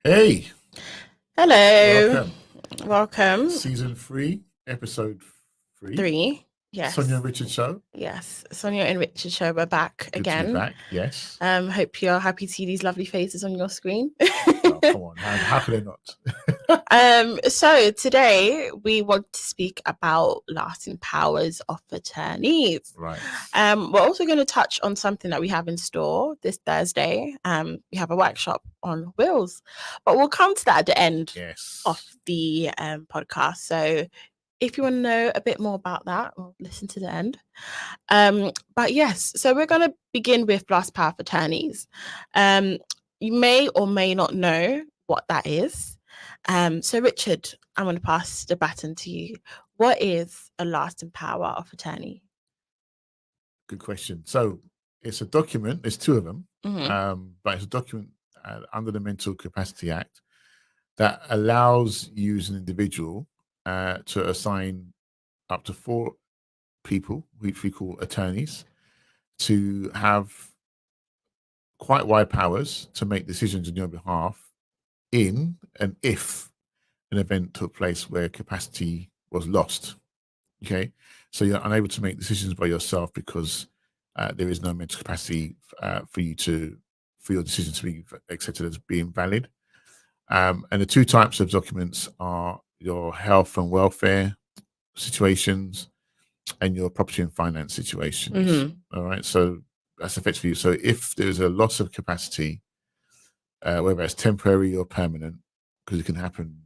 Hey, Hello, welcome. welcome. Season 3, episode 3, Three. Sonia and Yes, Richard Show. yes. Sonia and Richard show. We're back Good to be again. back. Yes. Hope you're happy to see these lovely faces on your screen. Oh, come on. How could I not? So today we want to speak about lasting powers of attorneys. Right. We're also going to touch on something that we have in store this Thursday. We have a workshop on wills, but we'll come to that at the end of Yes. the podcast. So if you want to know a bit more about that, well, listen to the end. But yes, so we're going to begin with last power of attorneys. Um, you may or may not know what that is. So Richard, I'm going to pass the baton to you. What is a lasting power of attorney? Good question. So it's a document, there's two of them, Mm-hmm. but it's a document under the Mental Capacity Act that allows you as an individual to assign up to 4 people, which we call attorneys, to have quite wide powers to make decisions on your behalf in and if an event took place where capacity was lost. Okay, so you're unable to make decisions by yourself because there is no mental capacity for your decision to be accepted as being valid. And the two types of documents are your health and welfare situations and your property and finance situations. Mm-hmm. All right, so that's effectively so if there's a loss of capacity, whether it's temporary or permanent, because it can happen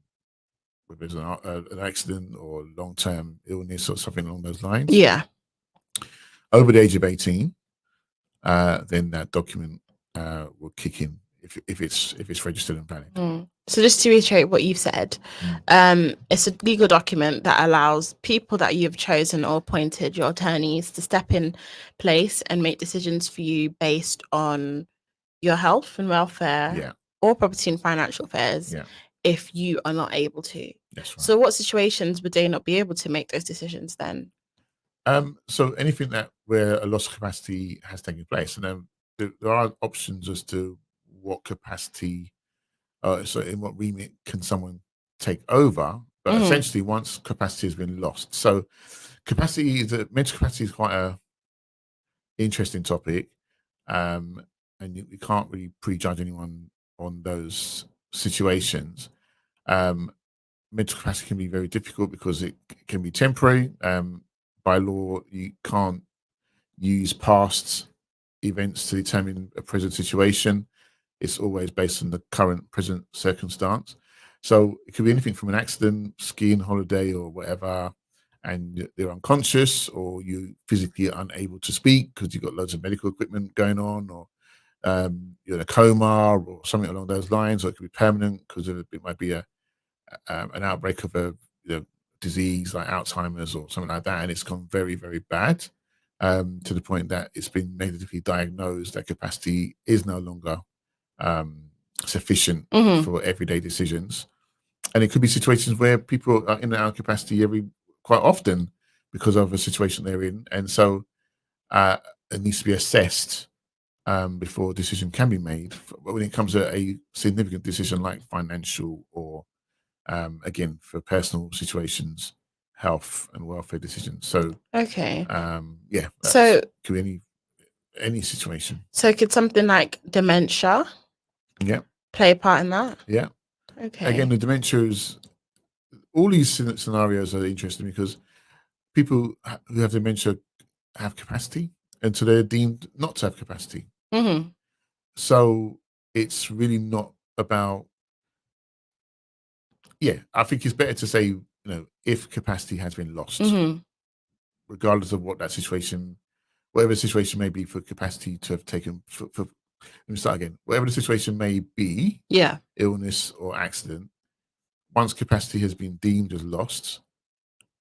whether it's an accident or long-term illness or something along those lines. Yeah. Over the age of 18, then that document will kick in if it's registered and valid. So just to reiterate what you've said, it's a legal document that allows people that you've chosen or appointed, your attorneys, to step in place and make decisions for you based on your health and welfare Yeah, or property and financial affairs yeah, if you are not able to. that's right. So what situations would they not be able to make those decisions then? So anything that where a loss of capacity has taken place, and then there are options as to what capacity, so in what remit can someone take over. But Mm-hmm. essentially, once capacity has been lost, so mental capacity is quite a interesting topic, and you can't really prejudge anyone on those situations. Um, Mental capacity can be very difficult because it can be temporary. By law, you can't use past events to determine a present situation. It's always based on the current present circumstance. So it could be anything from an accident, skiing holiday, or whatever, and they're unconscious, or you physically unable to speak because you've got loads of medical equipment going on, or you're in a coma, or something along those lines, or it could be permanent because it might be an outbreak of a disease like Alzheimer's or something like that, and it's gone very, very bad to the point that it's been negatively diagnosed that capacity is no longer sufficient Mm-hmm. for everyday decisions. And it could be situations where people are in and out of capacity quite often because of a situation they're in, and so it needs to be assessed before a decision can be made. But when it comes to a significant decision like financial or again for personal situations, health and welfare decisions. So Okay. yeah, that's So could be any situation. so could something like dementia Yeah, play a part in that? yeah. Again, Okay. the dementias, all these scenarios are interesting because people who have dementia have capacity, and so they're deemed not to have capacity. Mm-hmm. So it's really not about. Yeah, I think it's better to say if capacity has been lost, Mm-hmm. regardless of what that situation, whatever the situation may be for capacity to have taken. Let me start again. Whatever the situation may be, Yeah. illness or accident, once capacity has been deemed as lost,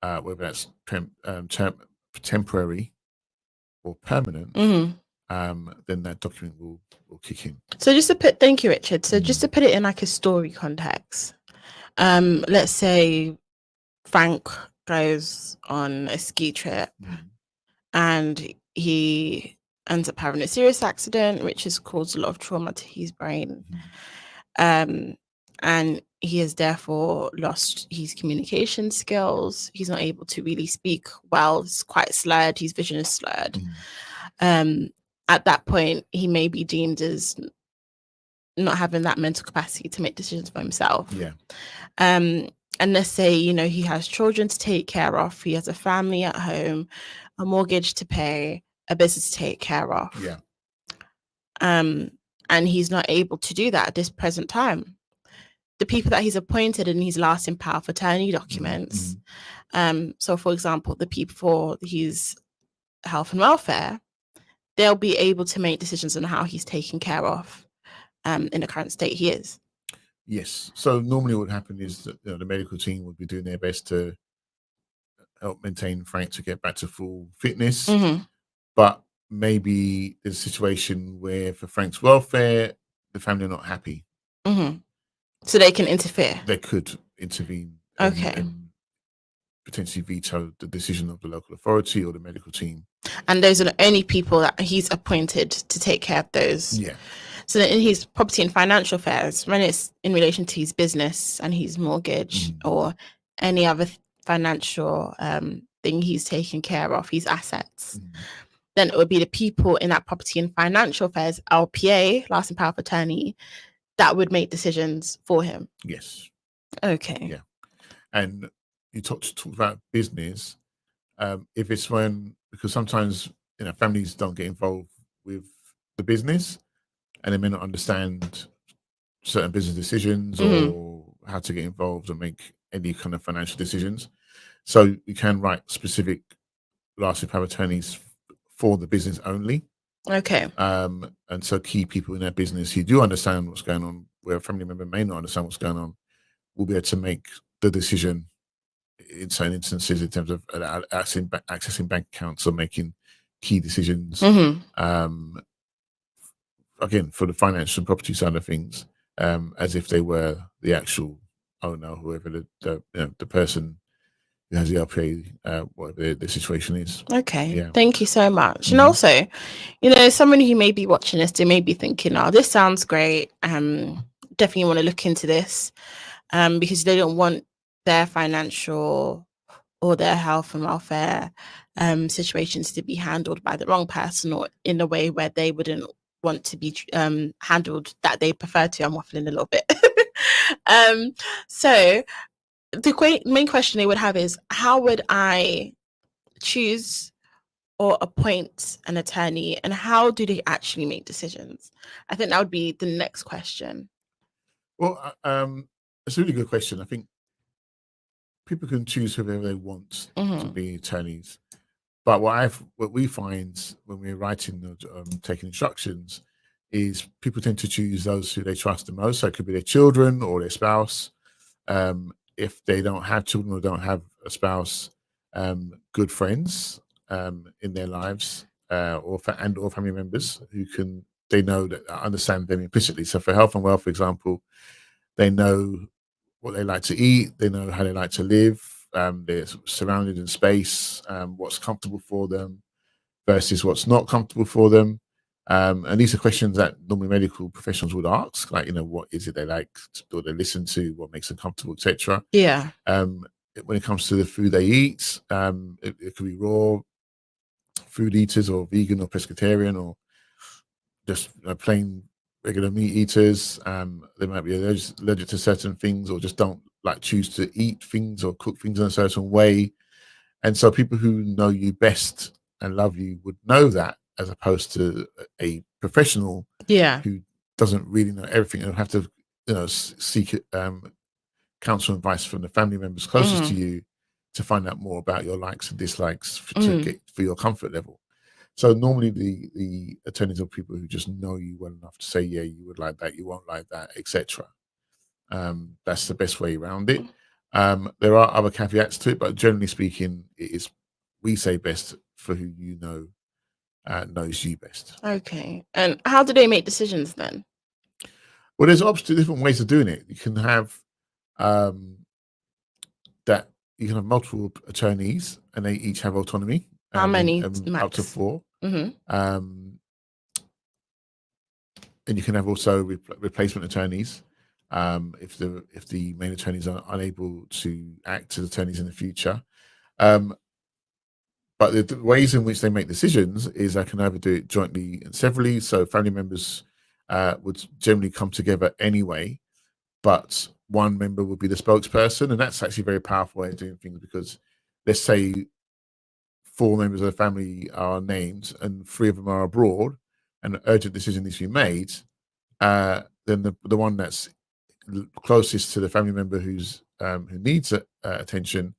whether that's temporary or permanent, Mm-hmm. then that document will kick in. So just to put, thank you, Richard. So just to put it in like a story context, let's say Frank goes on a ski trip and he ends up having a serious accident, which has caused a lot of trauma to his brain. Um, and he has therefore lost his communication skills. He's not able to really speak well. He's quite slurred. His vision is slurred. At that point, he may be deemed as not having that mental capacity to make decisions for himself. Yeah. And let's say, he has children to take care of. He has a family at home, a mortgage to pay, a business to take care of. Yeah. And he's not able to do that at this present time. The people that he's appointed in his lasting power of attorney documents. So, for example, the people for his health and welfare, they'll be able to make decisions on how he's taken care of in the current state he is. Yes. So normally what would happen is that the medical team would be doing their best to help maintain Frank to get back to full fitness. But maybe there's a situation where for Frank's welfare, the family are not happy. So they can interfere. They could intervene and potentially veto the decision of the local authority or the medical team. And those are the only people that he's appointed to take care of those. Yeah. So in his property and financial affairs, when it's in relation to his business and his mortgage or any other financial thing he's taking care of, his assets, then it would be the people in that property and financial affairs, LPA, lasting power of attorney, that would make decisions for him. Yes. Okay. Yeah. And you talked about business. If it's because sometimes families don't get involved with the business and they may not understand certain business decisions or how to get involved and make any kind of financial decisions. So you can write specific lasting power of attorneys for the business only. Okay. And so key people in their business who do understand what's going on, where a family member may not understand what's going on, will be able to make the decision in certain instances in terms of accessing bank accounts or making key decisions. Again, for the finance and property side of things, as if they were the actual owner, whoever the person who has the LPA, whatever the situation is. Okay. Yeah. Thank you so much. And also, someone who may be watching this, they may be thinking, oh, this sounds great. Definitely want to look into this because they don't want their financial or their health and welfare situations to be handled by the wrong person or in a way where they wouldn't want to be handled that they prefer to. I'm waffling a little bit. So the main question they would have is, how would I choose or appoint an attorney, and how do they actually make decisions? I think that would be the next question. Well, it's a really good question. I think people can choose whoever they want to be attorneys. But what we find when we're writing taking instructions is people tend to choose those who they trust the most. So it could be their children or their spouse. If they don't have children or don't have a spouse, good friends in their lives or family members who they know that understand them implicitly. So for health and wealth, for example, they know what they like to eat, they know how they like to live, they're surrounded in space, what's comfortable for them versus what's not comfortable for them. And these are questions that normally medical professionals would ask, like, what is it they like, or they listen to, what makes them comfortable, etc. Yeah. When it comes to the food they eat, it could be raw food eaters or vegan or pescatarian or just plain regular meat eaters. They might be allergic to certain things or just don't choose to eat things or cook things in a certain way. And so people who know you best and love you would know that, as opposed to a professional who doesn't really know everything and have to seek counsel and advice from the family members closest to you to find out more about your likes and dislikes to get for your comfort level. So normally the attorneys are people who just know you well enough to say, yeah, you would like that, you won't like that, etc. That's the best way around it. There are other caveats to it, but generally speaking, we say best for who knows you best. Okay. And how do they make decisions then? Well, there's obviously different ways of doing it. You can have multiple attorneys and they each have autonomy. How many? Up to 4. And you can have also replacement attorneys. if the main attorneys are unable to act as attorneys in the future. But the ways in which they make decisions is I can either do it jointly and severally. So family members would generally come together anyway, but one member would be the spokesperson, and that's actually a very powerful way of doing things, because let's say 4 members of the family are named and 3 of them are abroad and an urgent decision needs to be made, then the one that's closest to the family member who needs attention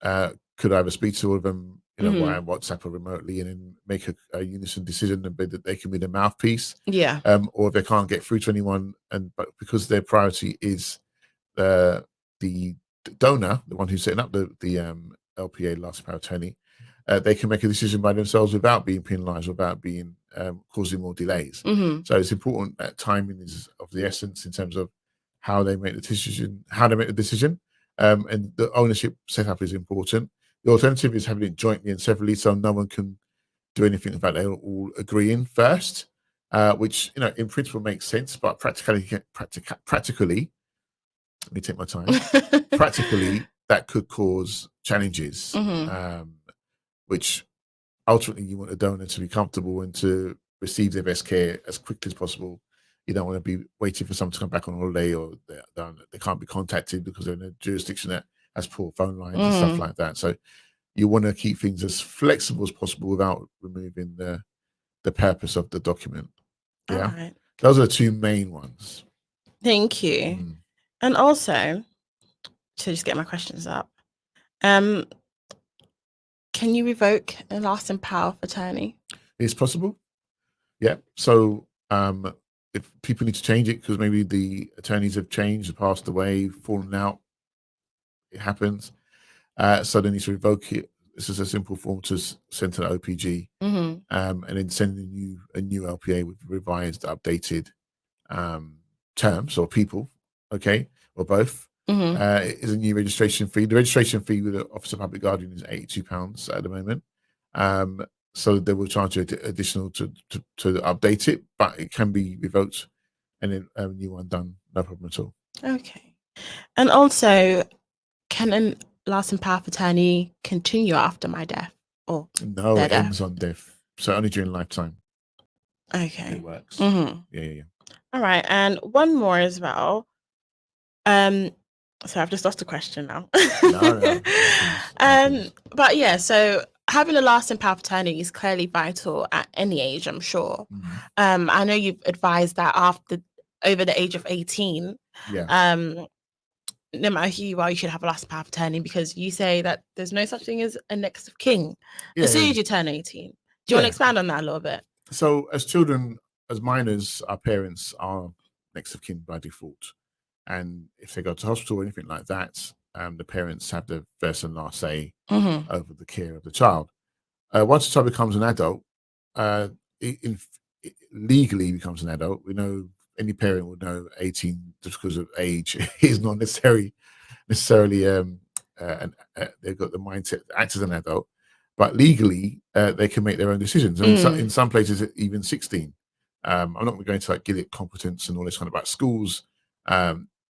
could either speak to all of them, via WhatsApp or remotely, and then make a unison decision that they can be the mouthpiece. Yeah. Or if they can't get through to anyone, but because their priority is the donor, the one who's setting up the LPA, lasting power of attorney, they can make a decision by themselves without being penalised, without being causing more delays. So it's important that timing is of the essence in terms of how they make the decision, and the ownership setup is important. The alternative is having it jointly and severally, so no one can do anything without they all agreeing first, which in principle makes sense, but practically, let me take my time. Practically, that could cause challenges, which ultimately you want a donor to be comfortable and to receive their best care as quickly as possible. You don't want to be waiting for someone to come back on holiday, or they can't be contacted because they're in a jurisdiction that has poor phone lines and stuff like that. So you want to keep things as flexible as possible without removing the purpose of the document. Yeah, Right. Those are the 2 main ones. Thank you. And also, to just get my questions up, can you revoke a lasting power of attorney? It's possible. Yeah. So if people need to change it because maybe the attorneys have changed, passed away, fallen out, it happens. So they need to revoke it. This is a simple form to send to the OPG, and then send a new LPA with revised, updated terms or people, okay, or both. It is a new registration fee. The registration fee with the Office of Public Guardian is £82 at the moment. So they will charge you additional to update it, but it can be revoked and then a new one done, no problem at all. Okay. And also, can a lasting power of attorney continue after my death? Or no, it ends on death. So only during lifetime. Okay. It works. Yeah. All right. And one more as well. So I've just lost a question now. No. But yeah, so having a lasting power of attorney is clearly vital at any age, I'm sure. I know you've advised that over the age of 18, no matter who you are, you should have a lasting power of attorney, because you say that there's no such thing as a next of kin as soon as you turn 18. Do you want to expand on that a little bit? So as children, as minors, our parents are next of kin by default. And if they go to hospital or anything like that, the parents have the first and last say over the care of the child. Once the child becomes an adult, legally becomes an adult, we know any parent would know 18 just because of age is not necessarily they've got the mindset to act as an adult, but legally they can make their own decisions. I mean, in some places even 16. I'm not going to go into like Gilead competence and all this kind of about schools.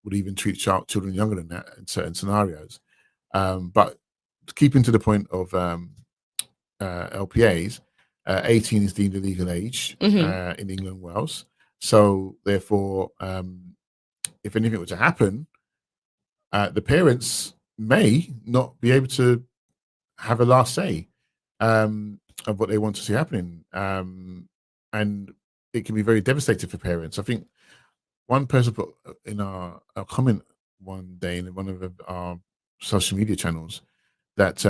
Would even treat children younger than that in certain scenarios. But keeping to the point of LPAs, 18 is deemed a legal age in England and Wales. So therefore, if anything were to happen, the parents may not be able to have a last say of what they want to see happening. And it can be very devastating for parents. I think one person put in our comment one day in one of our social media channels that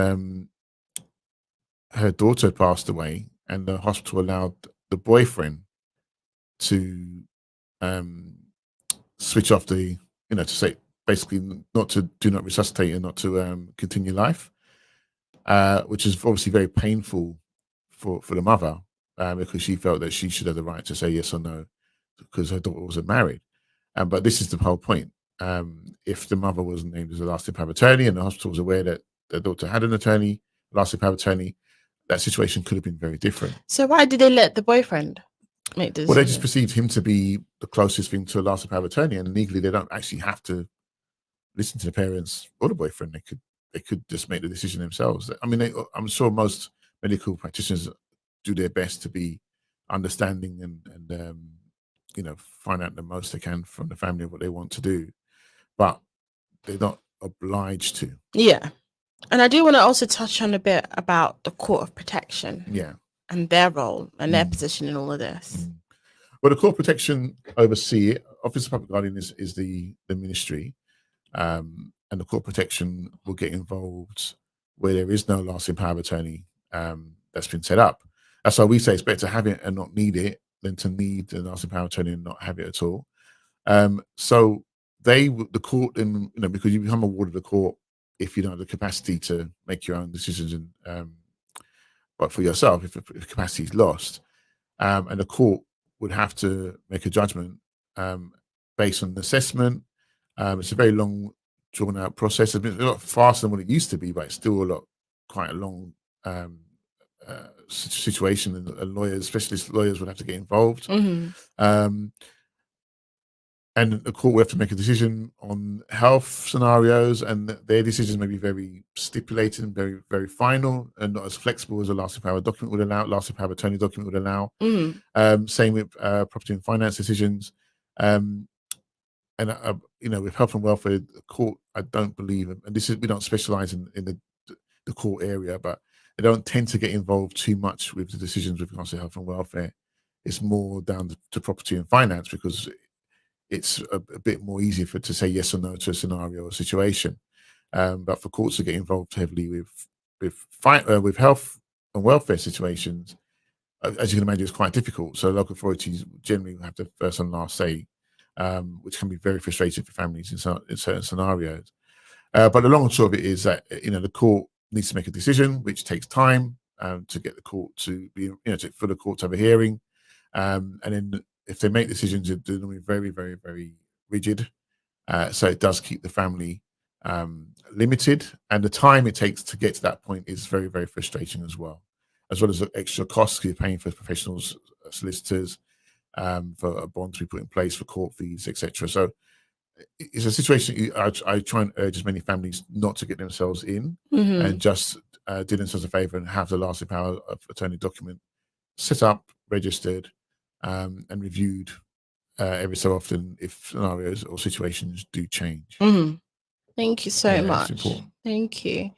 her daughter had passed away, and the hospital allowed the boyfriend to switch off to say basically do not resuscitate and not to continue life, which is obviously very painful for the mother, because she felt that she should have the right to say yes or no because her daughter wasn't married. But this is the whole point. If the mother was named as a lasting power of attorney and the hospital was aware that the daughter had an attorney, lasting power of attorney, that situation could have been very different. So why did they let the boyfriend? make Well, they just decisions. perceived him to be the closest thing to a lasting power of attorney, and legally they don't actually have to listen to the parents or the boyfriend. They could just make the decision themselves. I mean, I'm sure most medical practitioners do their best to be understanding and find out the most they can from the family of what they want to do, but they're not obliged to. Yeah. And I do want to also touch on a bit about the Court of Protection Yeah. and their role and their position in all of this. Well, the Court of Protection oversee it. Office of Public Guardian is the ministry, and the Court of Protection will get involved where there is no lasting power of attorney that's been set up. That's why we say it's better to have it and not need it than to need a lasting power of attorney and not have it at all. So the court, and because you become a ward of the court if you don't have the capacity to make your own decisions, and but for yourself, if capacity is lost, and the court would have to make a judgment based on the assessment. It's a very long, drawn out process. It's been a lot faster than what it used to be, but it's still quite a long situation, and lawyers, specialist lawyers, would have to get involved. And the court will have to make a decision on health scenarios, and their decisions may be very stipulated and very, very final, and not as flexible as a lasting power document would allow, lasting power attorney document would allow. Same with property and finance decisions. And with health and welfare, the court, I don't believe, and we don't specialize in the court area, but they don't tend to get involved too much with the decisions with regards to health and welfare. It's more down to property and finance, because it's a bit more easy to say yes or no to a scenario or situation. But for courts to get involved heavily with health and welfare situations, as you can imagine, it's quite difficult. So local authorities generally have the first and last say, which can be very frustrating for families in certain scenarios. But the long and short of it is that the court needs to make a decision, which takes time to get the court to be, for the court to have a hearing, and then if they make decisions, they're normally very, very, very rigid. So it does keep the family limited, and the time it takes to get to that point is very, very frustrating as well as the extra costs you're paying for professionals, solicitors, for bonds we put in place for court fees, etc. So it's a situation I try and urge as many families not to get themselves in, and just do themselves a favor and have the lasting power of attorney document set up, registered, and reviewed every so often if scenarios or situations do change. Thank you so much. Thank you.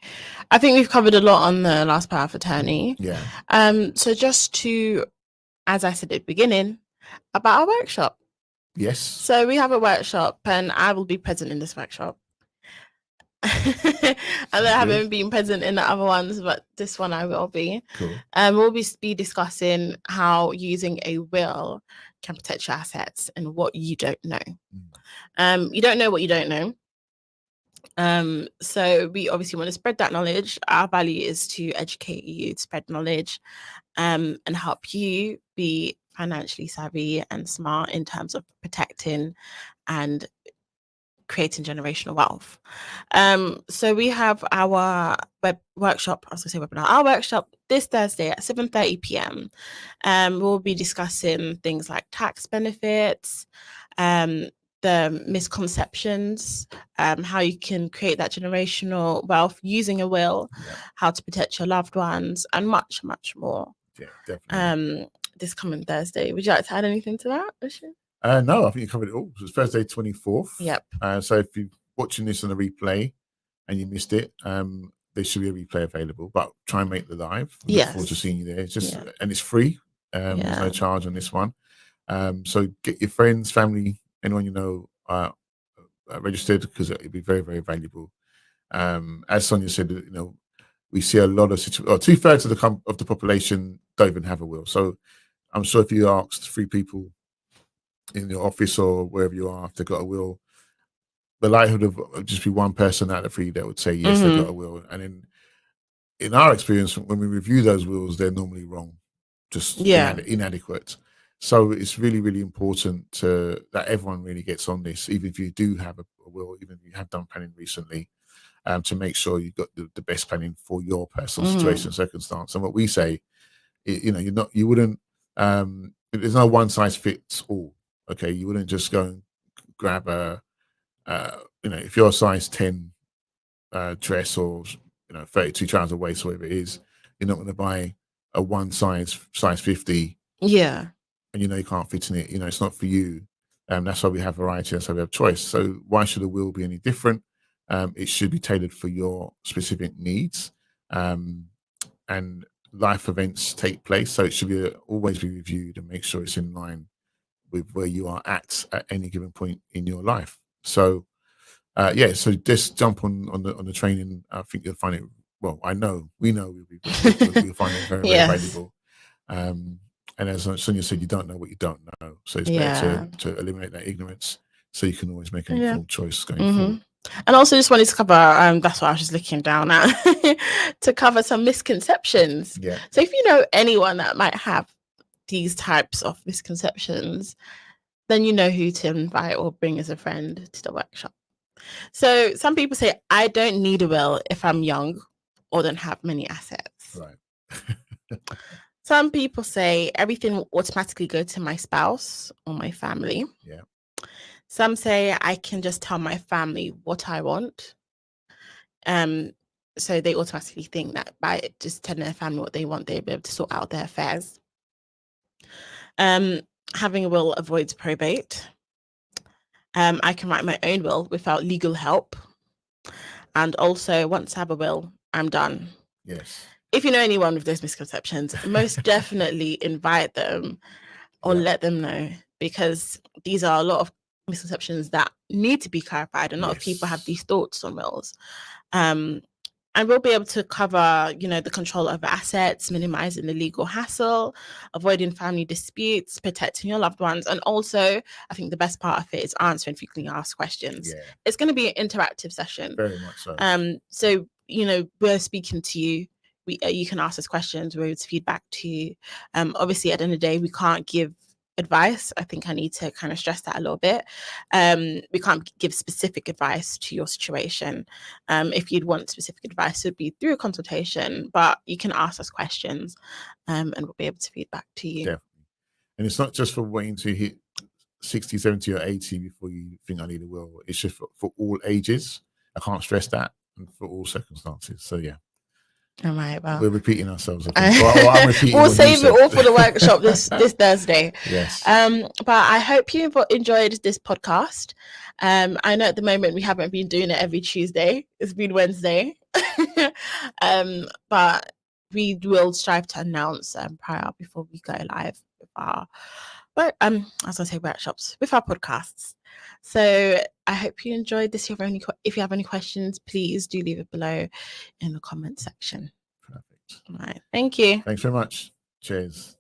I think we've covered a lot on the last power of attorney. So just to, as I said at the beginning, about our workshop. Yes. So we have a workshop, and I will be present in this workshop. And I haven't been present in the other ones, but this one I will be. Cool. We'll be discussing how using a will can protect your assets and what you don't know. You don't know what you don't know. So we obviously want to spread that knowledge. Our value is to educate you, spread knowledge, and help you be financially savvy and smart in terms of protecting and creating generational wealth. So we have our workshop this Thursday at 7:30 p.m. We'll be discussing things like tax benefits, the misconceptions, how you can create that generational wealth using a will, how to protect your loved ones, and much, much more. Yeah, definitely. This coming Thursday. Would you like to add anything to that, Richard? No, I think you covered it all. So it's Thursday 24th. Yep. So if you're watching this on a replay and you missed it, there should be a replay available, but try and make the live. We look forward to seeing you there. It's just, and it's free. There's no charge on this one. So get your friends, family, anyone you know registered, because it'll be very, very valuable. As Sonia said, we see a lot of 2/3 of the population don't even have a will. So I'm sure if you asked 3 people in your office or wherever you are if they've got a will, the likelihood of just be one person out of 3 that would say yes, they've got a will. And in our experience, when we review those wills, they're normally wrong, just inadequate. So it's really, really important that everyone really gets on this, even if you do have a will, even if you have done planning recently, to make sure you've got the best planning for your personal situation and circumstance. And what we say, you wouldn't there's no one size fits all. Okay, you wouldn't just go and grab a, if you're a size 10 dress, or 32 trousers waist, whatever it is, you're not going to buy a one size 50, Yeah. and you can't fit in it. It's not for you. That's why we have variety. That's why we have choice. So why should a will be any different? It should be tailored for your specific needs. And life events take place, so it should always be reviewed and make sure it's in line with where you are at any given point in your life. So so just jump on the training. I think you'll find it, well, we know you'll find it very, very Yes. valuable. And as Sonia said, you don't know what you don't know, so it's better to eliminate that ignorance, so you can always make an informed choice going forward. And also just wanted to cover, that's what I was just looking down at, to cover some misconceptions. Yeah. So if you know anyone that might have these types of misconceptions, then you know who to invite or bring as a friend to the workshop. So some people say, I don't need a will if I'm young or don't have many assets. Right. Some people say everything will automatically go to my spouse or my family. Yeah. Some say I can just tell my family what I want. So they automatically think that by just telling their family what they want, they'll be able to sort out their affairs. Having a will avoids probate. I can write my own will without legal help. And also, once I have a will, I'm done. Yes. If you know anyone with those misconceptions, most definitely invite them or let them know, because these are a lot of misconceptions that need to be clarified. A lot of people have these thoughts on wills. And we'll be able to cover, the control over assets, minimizing the legal hassle, avoiding family disputes, protecting your loved ones. And also, I think the best part of it is answering frequently asked questions. Yeah. It's going to be an interactive session. Very much so. So, we're speaking to you. You can ask us questions. We're able to feedback to you. Obviously, at the end of the day, we can't give advice. I think I need to kind of stress that a little bit. We can't give specific advice to your situation. If you'd want specific advice, it would be through a consultation, but you can ask us questions, and we'll be able to feedback to you. Definitely. And it's not just for waiting to hit 60, 70 or 80 before you think I need a will. It's just for all ages. I can't stress that, and for all circumstances. So yeah. All right, well, we're repeating ourselves. I think. I'm repeating we'll save it all for the workshop this Thursday. Yes. But I hope you enjoyed this podcast. I know at the moment we haven't been doing it every Tuesday. It's been Wednesday. But we will strive to announce prior before we go live with our workshops, with our podcasts. So I hope you enjoyed this. If you have any questions, please do leave it below in the comment section. Perfect. All right. Thank you. Thanks very much. Cheers.